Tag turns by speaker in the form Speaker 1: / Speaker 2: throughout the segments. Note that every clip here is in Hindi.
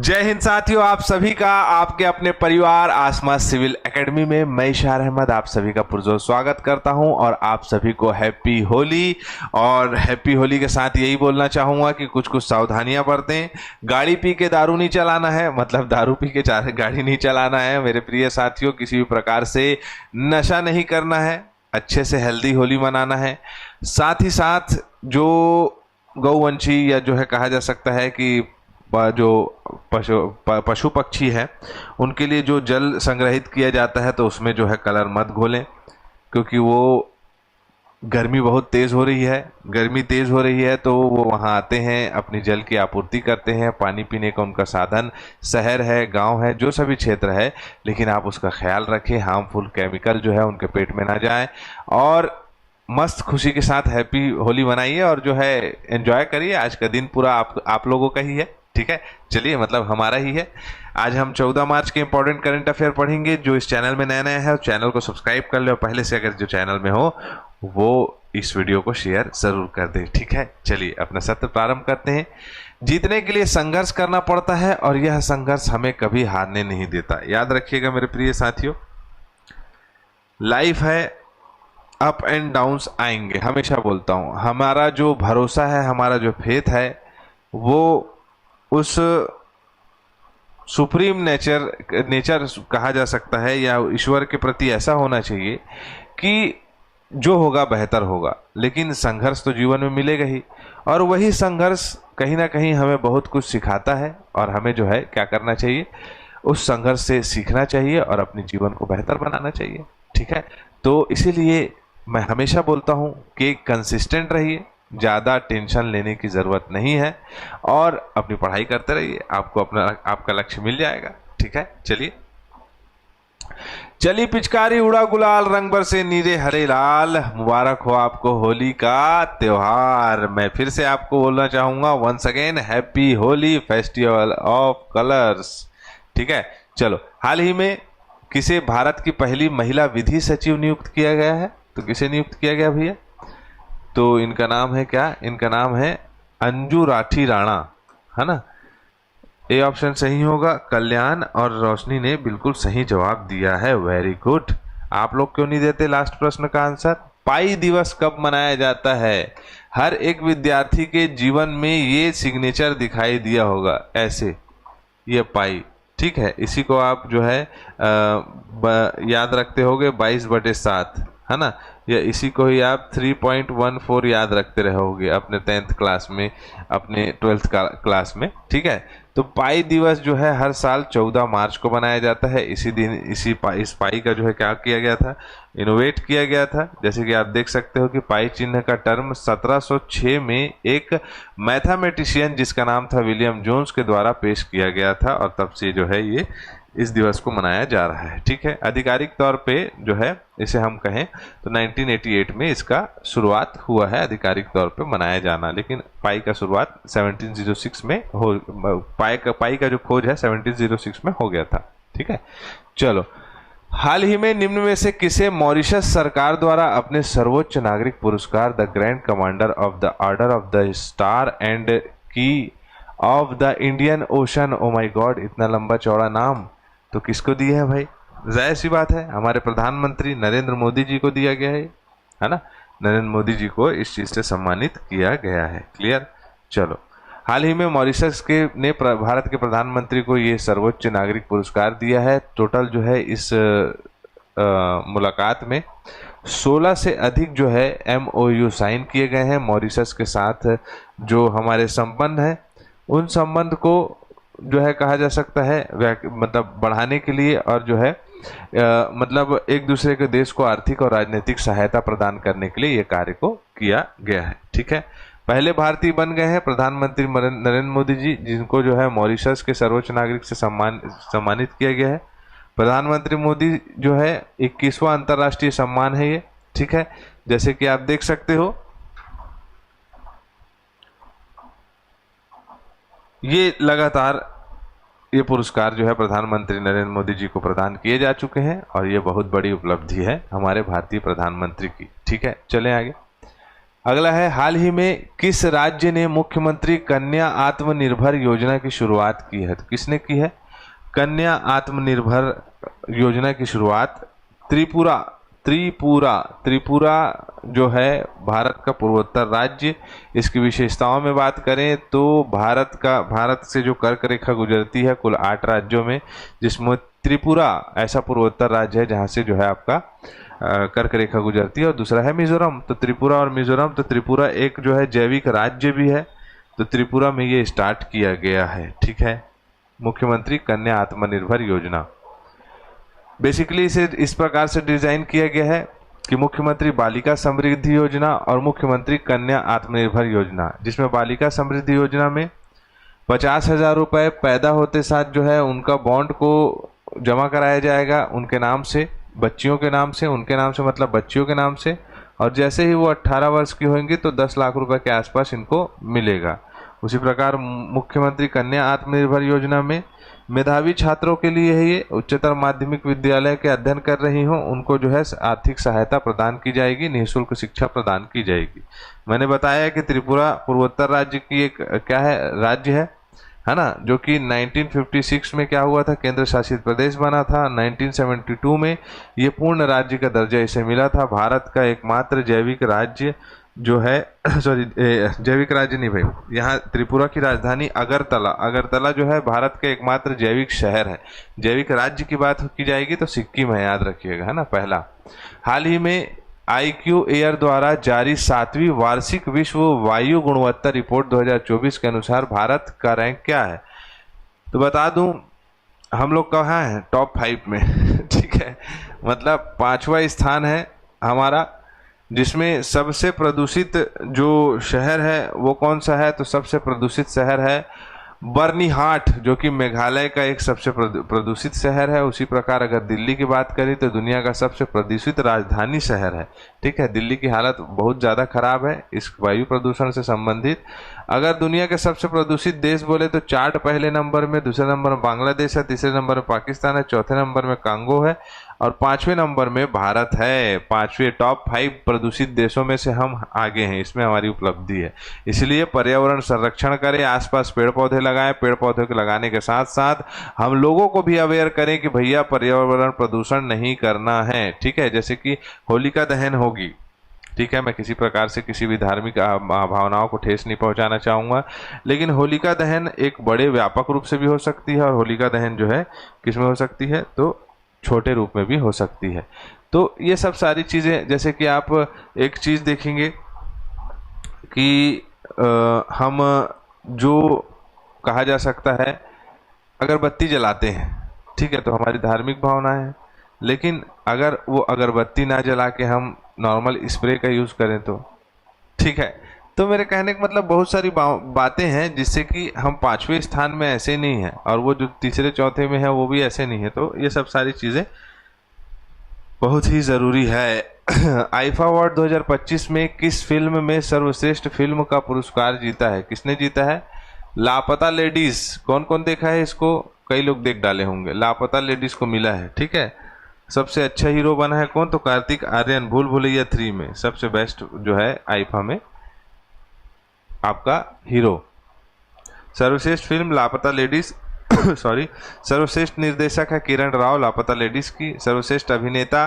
Speaker 1: जय हिंद साथियों, आप सभी का आपके अपने परिवार आसमा सिविल एकेडमी में मैं इशार अहमद आप सभी का पुरजोर स्वागत करता हूं और आप सभी को हैप्पी होली। और हैप्पी होली के साथ यही बोलना चाहूंगा कि कुछ कुछ सावधानियां बरतें। गाड़ी पी के दारू नहीं चलाना है, मतलब दारू पी के गाड़ी नहीं चलाना है मेरे प्रिय साथियों। किसी भी प्रकार से नशा नहीं करना है, अच्छे से हेल्दी होली मनाना है। साथ ही साथ जो गौवंशी या जो है कहा जा सकता है कि जो पशु पक्षी है उनके लिए जो जल संग्रहित किया जाता है तो उसमें जो है कलर मत घोलें, क्योंकि वो गर्मी बहुत तेज़ हो रही है। गर्मी तेज़ हो रही है तो वो वहाँ आते हैं, अपनी जल की आपूर्ति करते हैं, पानी पीने का उनका साधन शहर है, गांव है, जो सभी क्षेत्र है, लेकिन आप उसका ख्याल रखें, हार्मफुल केमिकल जो है उनके पेट में ना जाए। और मस्त खुशी के साथ हैप्पी होली मनाइए और जो है एंजॉय करिए। आज का दिन पूरा आप लोगों का ही है, ठीक है। चलिए, मतलब हमारा ही है। आज हम 14 मार्च के इंपॉर्टेंट करंट अफेयर पढ़ेंगे। जो इस चैनल में नया नया है उस चैनल को सब्सक्राइब कर ले और पहले से अगर जो चैनल में हो वो इस वीडियो को शेयर जरूर कर दे, ठीक है। चलिए अपना सत्र प्रारंभ करते हैं। जीतने के लिए संघर्ष करना पड़ता है और यह संघर्ष हमें कभी हारने नहीं देता। याद रखिएगा मेरे प्रिय साथियों, लाइफ है, अप एंड डाउन्स आएंगे। हमेशा बोलता हूं, हमारा जो भरोसा है, हमारा जो फेथ है, वो उस सुप्रीम नेचर कहा जा सकता है या ईश्वर के प्रति ऐसा होना चाहिए कि जो होगा बेहतर होगा। लेकिन संघर्ष तो जीवन में मिलेगा ही, और वही संघर्ष कहीं ना कहीं हमें बहुत कुछ सिखाता है और हमें जो है क्या करना चाहिए, उस संघर्ष से सीखना चाहिए और अपने जीवन को बेहतर बनाना चाहिए, ठीक है। तो इसीलिए मैं हमेशा बोलता हूँ कि कंसिस्टेंट रहिए, ज़्यादा टेंशन लेने की ज़रूरत नहीं है और अपनी पढ़ाई करते रहिए, आपको आपका लक्ष्य मिल जाएगा, ठीक है। चली पिचकारी उड़ा गुलाल, रंग बरसे नीरे हरे लाल, मुबारक हो आपको होली का त्योहार। मैं फिर से आपको बोलना चाहूंगा once again, happy Holi, festival of colours, ठीक है। चलो, हाल ही में किसे भारत की पहली महिला विधि सचिव नियुक्त किया गया है? तो किसे नियुक्त किया गया भैया? तो इनका नाम है क्या? इनका नाम है अंजू राठी राणा, है ना। ए ऑप्शन सही होगा। कल्याण और रोशनी ने बिल्कुल सही जवाब दिया है, वेरी गुड। आप लोग क्यों नहीं देते लास्ट प्रश्न का आंसर? पाई दिवस कब मनाया जाता है? हर एक विद्यार्थी के जीवन में ये सिग्नेचर दिखाई दिया होगा, ऐसे, ये पाई, ठीक है। इसी को आप जो है याद रखते होगे 22/7, है ना। या इसी को ही आप 3.14 याद रखते रहोगे अपने 10th क्लास में, अपने 12th क्लास में, ठीक है। तो पाई दिवस जो है हर साल 14 मार्च को मनाया जाता है। इसी दिन इस पाई का जो है क्या किया गया था, इनोवेट किया गया था। जैसे कि आप देख सकते हो कि पाई चिन्ह का टर्म 1706 में एक मैथमेटिशियन जिसका नाम था विलियम जोन्स के द्वारा पेश किया गया था और तब से जो है ये इस दिवस को मनाया जा रहा है, ठीक है। आधिकारिक तौर पे जो है इसे हम कहें तो 1988 में इसका शुरुआत हुआ है आधिकारिक तौर पे मनाया जाना, लेकिन पाई का शुरुआत 1706 में हो, पाई का जो खोज है 1706 में हो गया था, ठीक है। चलो, हाल ही में निम्न में से किसे मॉरिशस सरकार द्वारा अपने सर्वोच्च नागरिक पुरस्कार the grand commander of the order of the star and key of the Indian ocean, oh my God, इतना लंबा चौड़ा नाम, तो किसको दिया है भाई? जाहिर सी बात है हमारे प्रधानमंत्री नरेंद्र मोदी जी को दिया गया है ना। नरेंद्र मोदी जी को इस चीज से सम्मानित किया गया है, क्लियर। चलो, हाल ही में मॉरिशस के ने भारत के प्रधानमंत्री को ये सर्वोच्च नागरिक पुरस्कार दिया है। टोटल जो है इस मुलाकात में 16 से अधिक जो है MOU साइन किए गए हैं मॉरिशस के साथ। जो हमारे संबंध है उन संबंध को जो है कहा जा सकता है मतलब बढ़ाने के लिए और जो है मतलब एक दूसरे के देश को आर्थिक और राजनीतिक सहायता प्रदान करने के लिए ये कार्य को किया गया है, ठीक है। पहले भारतीय बन गए हैं प्रधानमंत्री नरेंद्र मोदी जी, जिनको जो है मॉरिशस के सर्वोच्च नागरिक से सम्मानित किया गया है। प्रधानमंत्री मोदी जो है 21वां अंतर्राष्ट्रीय सम्मान है ये, ठीक है। जैसे कि आप देख सकते हो ये लगातार ये पुरस्कार जो है प्रधानमंत्री नरेंद्र मोदी जी को प्रदान किए जा चुके हैं और ये बहुत बड़ी उपलब्धि है हमारे भारतीय प्रधानमंत्री की, ठीक है। चलें आगे। अगला है, हाल ही में किस राज्य ने मुख्यमंत्री कन्या आत्मनिर्भर योजना की शुरुआत की है? तो किसने की है कन्या आत्मनिर्भर योजना की शुरुआत? त्रिपुरा। त्रिपुरा त्रिपुरा जो है भारत का पूर्वोत्तर राज्य। इसकी विशेषताओं में बात करें तो भारत से जो कर्क रेखा गुजरती है कुल 8 राज्यों में, जिसमें त्रिपुरा ऐसा पूर्वोत्तर राज्य है जहां से जो है आपका कर्क रेखा गुजरती है। और दूसरा है मिजोरम। तो त्रिपुरा और मिजोरम, तो त्रिपुरा एक जो है जैविक राज्य भी है, तो त्रिपुरा में ये स्टार्ट किया गया है। ठीक है, मुख्यमंत्री कन्या आत्मनिर्भर योजना। बेसिकली इसे इस प्रकार से डिजाइन किया गया है कि मुख्यमंत्री बालिका समृद्धि योजना और मुख्यमंत्री कन्या आत्मनिर्भर योजना, जिसमें बालिका समृद्धि योजना में 50,000 रुपये पैदा होते साथ जो है उनका बॉन्ड को जमा कराया जाएगा उनके नाम से, बच्चियों के नाम से, उनके नाम से मतलब बच्चियों के नाम से, और जैसे ही वो 18 वर्ष की होंगी तो 10 लाख रुपए के आसपास इनको मिलेगा। उसी प्रकार मुख्यमंत्री कन्या आत्मनिर्भर योजना में मेधावी छात्रों के लिए है, ये उच्चतर माध्यमिक विद्यालय के अध्ययन कर रही हो उनको जो है आर्थिक सहायता प्रदान की जाएगी, निःशुल्क शिक्षा प्रदान की जाएगी। मैंने बताया कि त्रिपुरा पूर्वोत्तर राज्य की एक क्या है राज्य है ना, जो कि 1956 में क्या हुआ था, केंद्र शासित प्रदेश बना था। 1972 में ये पूर्ण राज्य का दर्जा इसे मिला था। भारत का एकमात्र जैविक राज्य जो है सॉरी जैविक राज्य नहीं भाई, यहाँ त्रिपुरा की राजधानी अगरतला जो है भारत का एकमात्र जैविक शहर है। जैविक राज्य की बात की जाएगी तो सिक्किम है, याद रखिएगा, है ना पहला। हाल ही में IQ एयर द्वारा जारी 7वीं वार्षिक विश्व वायु गुणवत्ता रिपोर्ट 2024 के अनुसार भारत का रैंक क्या है? तो बता दूं हम लोग कहाँ हैं, टॉप 5 में ठीक है, मतलब 5वां स्थान है हमारा, जिसमें सबसे प्रदूषित जो शहर है वो कौन सा है? तो सबसे प्रदूषित शहर है बर्निहाट, जो कि मेघालय का एक सबसे प्रदूषित शहर है। उसी प्रकार अगर दिल्ली की बात करें तो दुनिया का सबसे प्रदूषित राजधानी शहर है। ठीक है, दिल्ली की हालत बहुत ज़्यादा खराब है इस वायु प्रदूषण से संबंधित। अगर दुनिया के सबसे प्रदूषित देश बोले तो चार्ट पहले नंबर में, दूसरे नंबर में बांग्लादेश है, तीसरे नंबर में पाकिस्तान है, चौथे नंबर में कांगो है और 5वें नंबर में भारत है। 5वें टॉप 5 प्रदूषित देशों में से हम आगे हैं, इसमें हमारी उपलब्धि है। इसलिए पर्यावरण संरक्षण करें, आसपास पेड़ पौधे लगाएं, पेड़ पौधे के लगाने के साथ साथ हम लोगों को भी अवेयर करें कि भैया पर्यावरण प्रदूषण नहीं करना है। ठीक है, जैसे कि होलिका दहन होगी, ठीक है, मैं किसी प्रकार से किसी भी धार्मिक भावनाओं को ठेस नहीं पहुंचाना चाहूँगा, लेकिन होलिका दहन एक बड़े व्यापक रूप से भी हो सकती है और होलिका दहन जो है किसमें हो सकती है, तो छोटे रूप में भी हो सकती है। तो ये सब सारी चीज़ें, जैसे कि आप एक चीज़ देखेंगे कि हम जो कहा जा सकता है अगरबत्ती जलाते हैं, ठीक है, तो हमारी धार्मिक भावना है, लेकिन अगर वो अगरबत्ती ना जला के हम नॉर्मल स्प्रे का यूज़ करें तो ठीक है। तो मेरे कहने का मतलब बहुत सारी बातें हैं जिससे कि हम 5वें स्थान में ऐसे नहीं हैं और वो जो तीसरे चौथे में है वो भी ऐसे नहीं है। तो ये सब सारी चीज़ें बहुत ही ज़रूरी है। आईफा अवार्ड 2025 में किस फिल्म में सर्वश्रेष्ठ फिल्म का पुरस्कार जीता है? किसने जीता है? लापता लेडीज। कौन कौन देखा है इसको? कई लोग देख डाले होंगे। लापता लेडीज को मिला है, ठीक है। सबसे अच्छा हीरो बना है कौन? तो कार्तिक आर्यन, भूल भुलैया 3 में सबसे बेस्ट जो है आईफा में आपका हीरो। सर्वश्रेष्ठ फिल्म लापता लेडीज सॉरी, सर्वश्रेष्ठ निर्देशक है किरण राव, लापता लेडीज की। सर्वश्रेष्ठ अभिनेता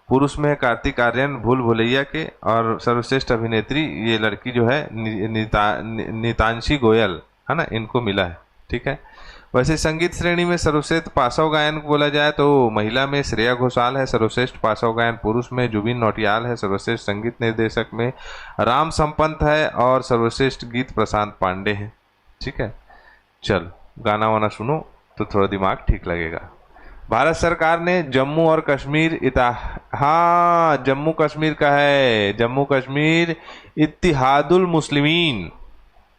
Speaker 1: पुरुष में है कार्तिक आर्यन, भूल भुलैया के। और सर्वश्रेष्ठ अभिनेत्री ये लड़की जो है नीतांशी गोयल, है ना, इनको मिला है, ठीक है। वैसे संगीत श्रेणी में सर्वश्रेष्ठ पार्श्व गायन बोला जाए तो महिला में श्रेया घोषाल है। सर्वश्रेष्ठ पार्श्व गायन पुरुष में जुबिन नौटियाल है। सर्वश्रेष्ठ संगीत निर्देशक में राम संपंत है और सर्वश्रेष्ठ गीत प्रशांत पांडे है, ठीक है। चल गाना वाना सुनो तो थोड़ा दिमाग ठीक लगेगा। भारत सरकार ने जम्मू और कश्मीर हाँ, जम्मू कश्मीर का है, जम्मू कश्मीर इत्तिहादुल मुस्लिमीन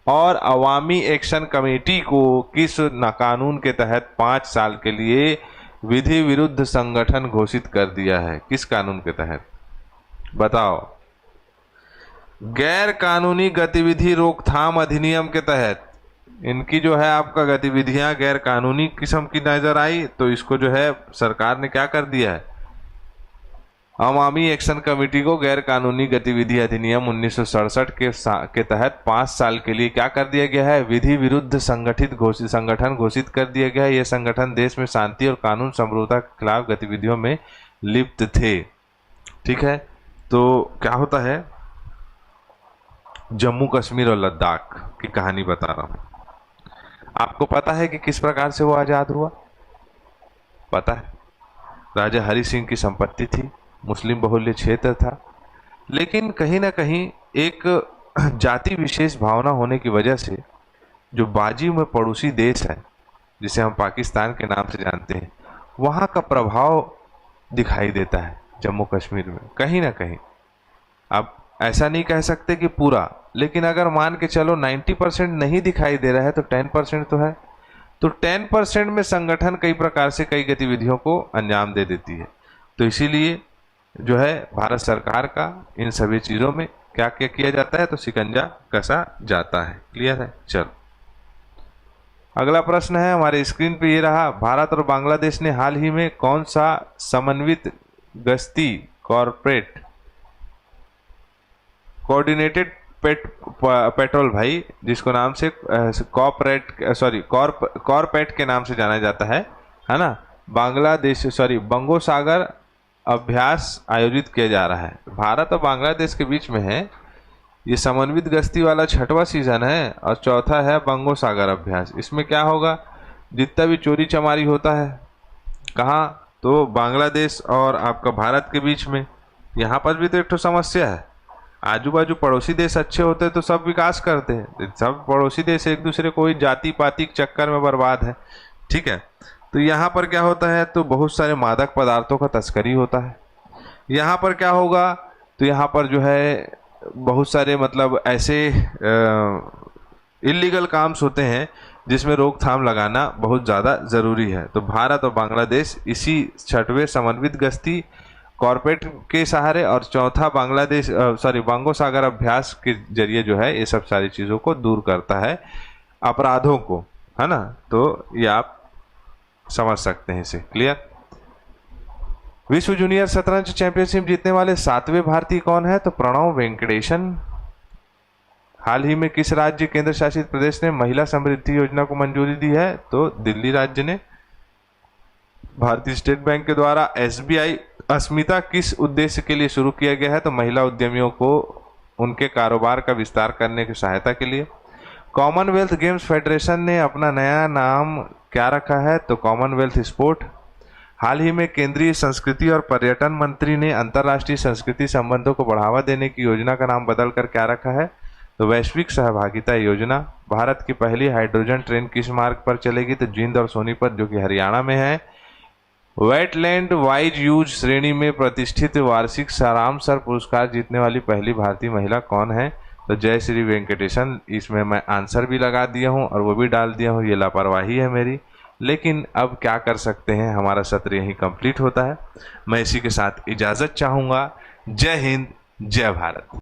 Speaker 1: और अवामी एक्शन कमेटी को किस कानून के तहत 5 साल के लिए विधि विरुद्ध संगठन घोषित कर दिया है? किस कानून के तहत बताओ? गैर कानूनी गतिविधि रोकथाम अधिनियम के तहत इनकी जो है आपका गतिविधियां गैर कानूनी किस्म की नजर आई तो इसको जो है सरकार ने क्या कर दिया है? अवामी एक्शन कमेटी को गैर कानूनी गतिविधि अधिनियम 1967 के तहत 5 साल के लिए क्या कर दिया गया है, विधि विरुद्ध संगठन घोषित कर दिया गया है। यह संगठन देश में शांति और कानून संप्रभुता के खिलाफ गतिविधियों में लिप्त थे। ठीक है, तो क्या होता है, जम्मू कश्मीर और लद्दाख की कहानी बता रहा हूं। आपको पता है कि किस प्रकार से वो आजाद हुआ? पता है, राजा हरि सिंह की संपत्ति थी, मुस्लिम बहुल्य क्षेत्र था, लेकिन कहीं ना कहीं एक जाति विशेष भावना होने की वजह से जो बाजू में पड़ोसी देश है जिसे हम पाकिस्तान के नाम से जानते हैं, वहाँ का प्रभाव दिखाई देता है जम्मू कश्मीर में कहीं ना कहीं। अब ऐसा नहीं कह सकते कि पूरा, लेकिन अगर मान के चलो 90% नहीं दिखाई दे रहा है तो 10% तो है। तो 10% में संगठन कई प्रकार से कई गतिविधियों को अंजाम दे देती है। तो इसीलिए जो है भारत सरकार का इन सभी चीज़ों में क्या क्या किया जाता है, तो शिकंजा कसा जाता है। क्लियर है? चलो अगला प्रश्न है हमारे स्क्रीन पे ये रहा, भारत और बांग्लादेश ने हाल ही में कौन सा समन्वित गश्ती कोऑर्डिनेटेड पेट्रोल भाई, जिसको नाम से कॉरपेट के नाम से जाना जाता है ना, बंगोसागर अभ्यास आयोजित किया जा रहा है। भारत और बांग्लादेश के बीच में है ये समन्वित गश्ती वाला 6वां सीजन है और चौथा है बंगोसागर अभ्यास। इसमें क्या होगा, जितना भी चोरी चमारी होता है कहाँ, तो बांग्लादेश और आपका भारत के बीच में, यहाँ पर भी तो एक तो समस्या है, आजू बाजू पड़ोसी देश अच्छे होते हैं तो सब विकास करते हैं, सब पड़ोसी देश एक दूसरे को ही जाति पाति के चक्कर में बर्बाद है। ठीक है, तो यहाँ पर क्या होता है, तो बहुत सारे मादक पदार्थों का तस्करी होता है। यहाँ पर क्या होगा, तो यहाँ पर जो है बहुत सारे मतलब ऐसे इलीगल काम्स होते हैं जिसमें रोकथाम लगाना बहुत ज़्यादा ज़रूरी है। तो भारत और बांग्लादेश इसी 6वें समन्वित गश्ती कॉर्पोरेट के सहारे और चौथा बंगोसागर अभ्यास के जरिए जो है ये सब सारी चीज़ों को दूर करता है, अपराधों को, है ना। तो ये आप समझ सकते हैं इसे। क्लियर? विश्व जूनियर शतरंज चैंपियनशिप जीतने वाले 7वें भारतीय कौन है, तो प्रणव वेंकटेशन। हाल ही में किस राज्य केंद्र शासित प्रदेश ने महिला समृद्धि योजना को मंजूरी दी है, तो दिल्ली राज्य ने। भारतीय स्टेट बैंक के द्वारा SBI अस्मिता किस उद्देश्य के लिए शुरू किया गया है, तो महिला उद्यमियों को उनके कारोबार का विस्तार करने की सहायता के लिए। कॉमनवेल्थ गेम्स फेडरेशन ने अपना नया नाम क्या रखा है, तो कॉमनवेल्थ स्पोर्ट। हाल ही में केंद्रीय संस्कृति और पर्यटन मंत्री ने अंतर्राष्ट्रीय संस्कृति संबंधों को बढ़ावा देने की योजना का नाम बदलकर क्या रखा है, तो वैश्विक सहभागिता योजना। भारत की पहली हाइड्रोजन ट्रेन किस मार्ग पर चलेगी, तो जींद और सोनीपत जो कि हरियाणा में है। वेटलैंड वाइज यूज श्रेणी में प्रतिष्ठित वार्षिक सारामसर पुरस्कार जीतने वाली पहली भारतीय महिला कौन है, तो जय श्री वेंकटेशन। इसमें मैं आंसर भी लगा दिया हूँ और वो भी डाल दिया हूँ, ये लापरवाही है मेरी, लेकिन अब क्या कर सकते हैं, हमारा सत्र यहीं कंप्लीट होता है। मैं इसी के साथ इजाज़त चाहूँगा। जय हिंद, जय भारत।